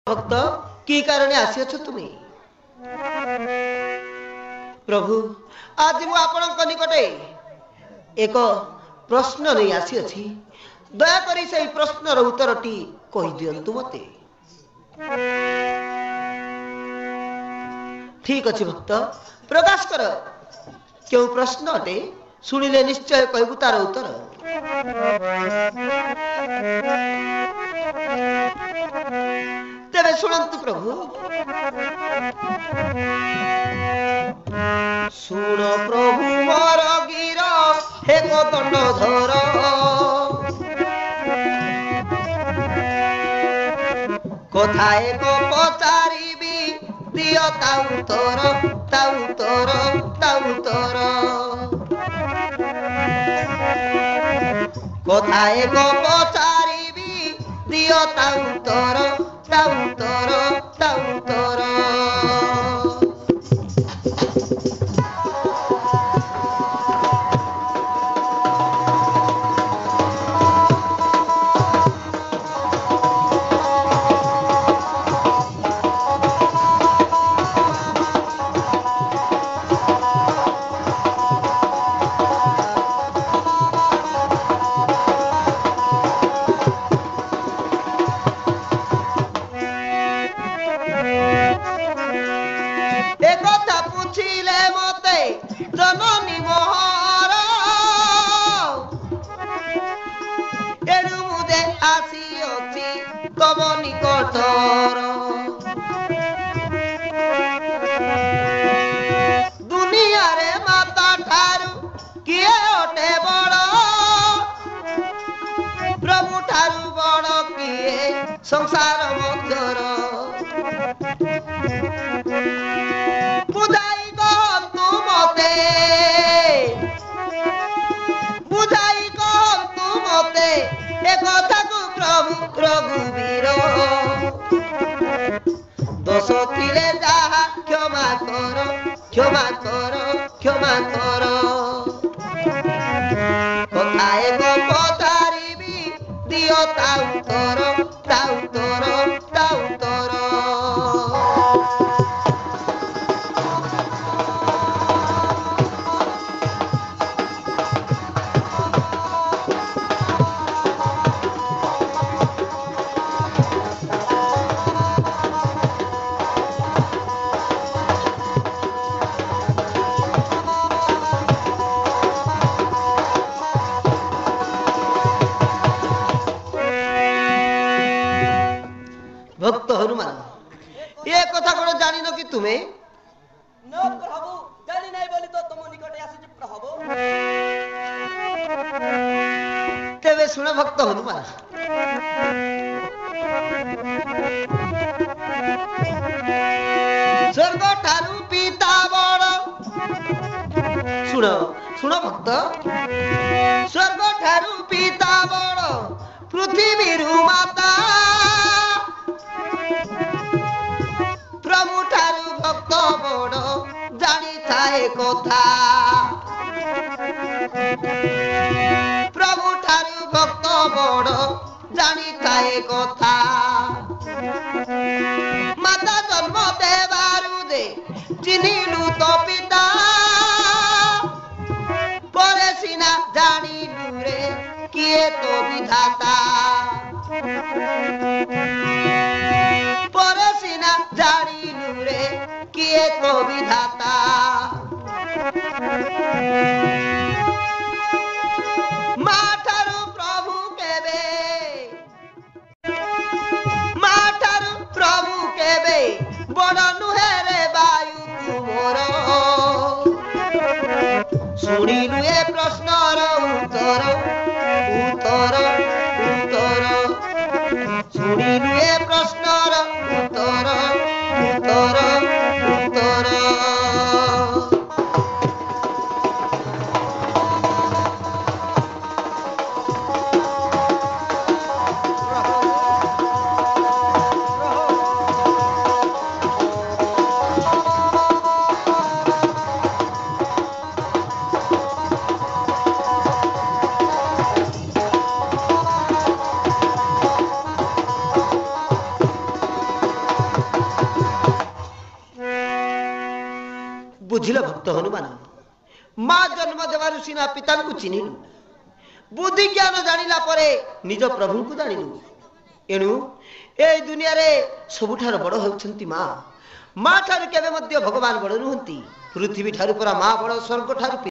भक्त कि कारण आसीअछ तुमे प्रभु आज मु आपणक निकटे एक प्रश्न नहीं आसीअछि दया करी से प्रश्नर उत्तरटी कहि दियंतु मते। ठीक अछि भक्त प्रकाश कर क्यों प्रश्न अटे सुनिले निश्चय कहबु तार उत्तर। तेरे सुनंतु प्रभु सुन प्रभु मोर गिर हे दंड धर कथा एक पचारिबी दिय ताऊ तोर कथा एक पचारिबी दिय ताऊ तोर जननी मोहर एणु मुदे आसीअछि तब निकटर दुनिया रे माता ठारू किए अटे बड़ प्रभु ठारू बड़ किए संसार मध्यर बुझाई कहतु मते एक कथा को प्रभु रघुवीर दोष थिले जाहा क्षमा कर कथा एक पचारिबी दिय ताऊ तोर भक्त हनुमान ये कथा कोन जानि न कि तुमे न प्रभु जानि नै बोली तो तुम निकटे आसी प्रभु तेबे सुन भक्त हनुमान स्वर्ग ठारू पिता बड़ सुन भक्त स्वर्ग ठारू पिता बड़ पृथ्वी रु माता प्रभु ठारू भक्त बड़ जानी थाए कथा प्रभु ठारू भक्त बड़ जानी थाए कथा माता जन्म देवारु दे चिन्हिलु तो पिता परे सिना जानिलु रे किए तो विधाता परे सिना जानिलु रे किए तो विधाता माठारू प्रभु केबे बड़ नुहे रे वायु मोर सुनिलु ए प्रश्नर उत्तर सुनिलु ए प्रश्नर उत्तर ବୁଝିଲ ଭକ୍ତ ହନୁମାନ ମା ଜନ୍ମ ଦେବାରୁ ସିନା ପିତାଙ୍କୁ ଚିହ୍ନିଲୁ ବୁଦ୍ଧି ଜ୍ଞାନ ଜାଣିଲା ପରେ ନିଜ ପ୍ରଭୁଙ୍କୁ ଜାଣିଲୁ ଏଣୁ এই ଦୁନିଆରେ ସବୁଠାରୁ ବଡ଼ ହେଉଛନ୍ତି ମା ମା ଠାରୁ କେବେ ମଧ୍ୟ ଭଗବାନ ବଡ଼ ନୁହନ୍ତି ପୃଥିବୀ ଠାରୁ ପରା ମା ବଡ଼ ସ୍ୱର୍ଗ ଠାରୁ